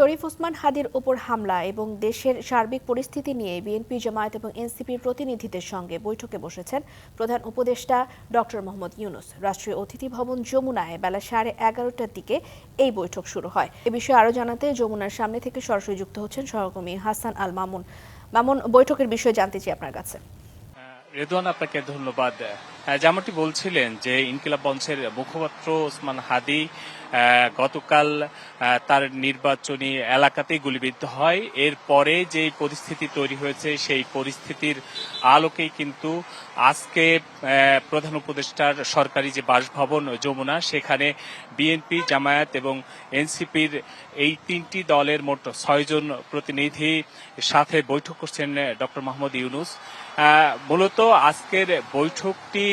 শরীফ ওসমান হাদির ওপর হামলা এবং দেশের সার্বিক পরিস্থিতি নিয়ে বিএনপি জামায়াত এবং এনসিপির প্রতিনিধিদের সঙ্গে বৈঠকে বসেছেন প্রধান উপদেষ্টা ডক্টর মোহাম্মদ ইউনূস। রাষ্ট্রীয় অতিথি ভবন যমুনায় বেলা 11:30টার দিকে এই বৈঠক শুরু হয়। এ বিষয়ে আরও জানাতে যমুনার সামনে থেকে সরাসরি যুক্ত হচ্ছেন সহকর্মী হাসান আল মামুন। মামুন, বৈঠকের বিষয়ে জানতে চাই আপনার কাছে। রেদওয়ান, আপনাকে ধন্যবাদ। যেমনটি বলছিলেন যে ইনকিলাব মঞ্চের মুখপাত্র ওসমান হাদি গতকাল তার নির্বাচনী এলাকাতেই গুলিবিদ্ধ হয়। এরপরে যে পরিস্থিতি তৈরি হয়েছে সেই পরিস্থিতির আলোকেই কিন্তু আজকে প্রধান উপদেষ্টার সরকারি যে বাসভবন যমুনা, সেখানে বিএনপি, জামায়াত এবং এনসিপির এই তিনটি দলের মোট 6 জন প্রতিনিধি সাথে বৈঠক করছেন ডক্টর মোহাম্মদ ইউনূস। মূলত আজকের বৈঠকটি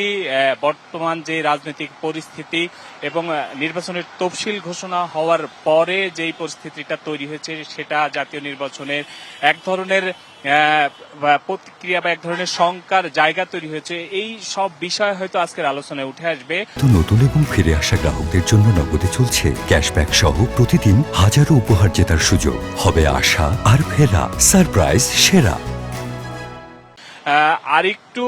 বর্তমান যে রাজনৈতিক পরিস্থিতি এবং নির্বাচনের তফসিল ঘোষণা হওয়ার পরে যেই পরিস্থিতিটা তৈরি হয়েছে সেটা জাতীয় নির্বাচনের এক ধরনের প্রতিক্রিয়া বা এক ধরনের শঙ্কার জায়গা তৈরি হয়েছে। এই সব বিষয় হয়তো আজকের আলোচনায় উঠে আসবে। নতুন এবং ফিরে আসা গ্রাহকদের জন্য নগদে চলছে ক্যাশব্যাক সহ প্রতিদিন হাজারো উপহার জেতার সুযোগ। হবে আশা আর ফেরা, সারপ্রাইজ সেরা। আরেকটু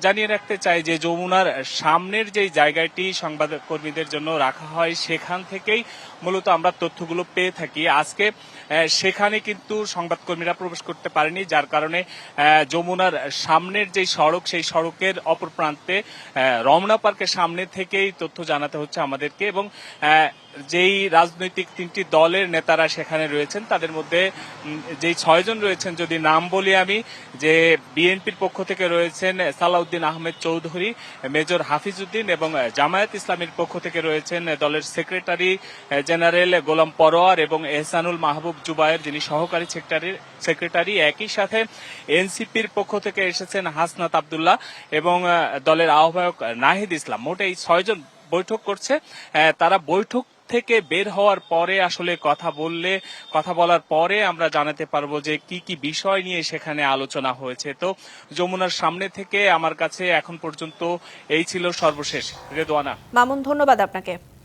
জানিয়ে রাখতে চাই যে যমুনার সামনের যে জায়গাটি সংবাদ কর্মীদের জন্য রাখা হয় সেখান থেকেই মূলত আমরা তথ্যগুলো পেয়ে থাকি। আজকে সেখানে কিন্তু সংবাদকর্মীরা প্রবেশ করতে পারেনি, যার কারণে যমুনার সামনের যে সড়ক সেই সড়কের অপর প্রান্তে রমনা পার্কের সামনে থেকেই তথ্য জানাতে হচ্ছে আমাদেরকে। এবং যেই রাজনৈতিক তিনটি দলের নেতারা সেখানে রয়েছেন তাদের মধ্যে যেই 6 জন রয়েছেন, যদি নাম বলি আমি, যে বিএনপির পক্ষ থেকে রয়েছেন সালাউদ্দিন আহমেদ চৌধুরী, মেজর হাফিজউদ্দিন, এবং জামায়াত ইসলামীর পক্ষ থেকে রয়েছেন দলের সেক্রেটারি জেনারেল গোলাম পরোয়ার এবং এহসানুল মাহবুব জুবায়ের, যিনি সহকারী সেক্রেটারি। একই সাথে এনসিপির পক্ষ থেকে এসেছেন হাসনাত আব্দুল্লাহ এবং দলের আহ্বায়ক নাহিদ ইসলাম। মোট এই 6 জন বৈঠক করছে। তারা বৈঠক থেকে বের হওয়ার পরে আসলে কথা বলার পরে আমরা জানাতে পারবো যে কি কি বিষয় নিয়ে সেখানে আলোচনা হয়েছে। তো যমুনার সামনে থেকে আমার কাছে এখন পর্যন্ত এই ছিল সর্বশেষ। রেদওয়ানা। মামুন, ধন্যবাদ আপনাকে।